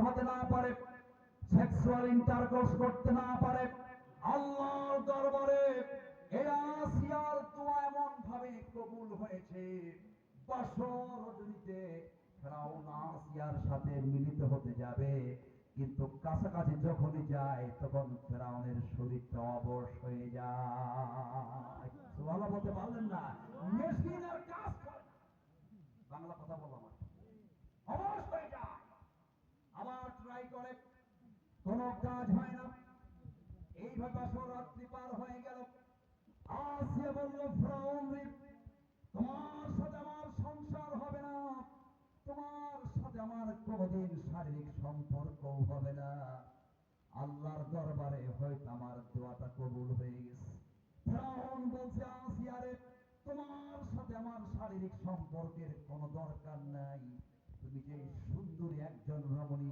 হতে না পারে, সেক্সুয়াল ইন্টারকোর্স করতে না পারে, আল্লাহর দরবারে এই আসিয়ার দোয়া এমন ভাবে কবুল হয়েছে, বাসর রজনীতে ফেরাউন আসিয়ার সাথে মিলিত হতে যাবে, কিন্তু কাছাকাছি যখনই যায় তখন ফেরাউনের শরীরটা অবশ হয়ে যায়। সুবহানাল্লাহ বলতে পারলেন না? মেশিন আর কাজ করে না। বাংলা কথা বলবো আমার, অবশ হয়ে যায়। আবার ট্রাই করে, কোনো কাজ হয় না। এইভাবে বাসর রাত্রি পার হয়ে গেল। আসিয়া বলল, ফিরআউন রে, তোমার সাথে আমার সংসার হবে না, তোমার সাথে আমার কোনদিন শারীরিক সম্পর্কও হবে না। আল্লাহর দরবারে হয়তো আমার দোয়াটা কবুল হয়ে গেছে। ফিরআউন বলছে, আসিয়া রে, তোমার সাথে আমার শারীরিক সম্পর্কের কোনো দরকার নাই, তুমি যে সুন্দরী একজন রমণী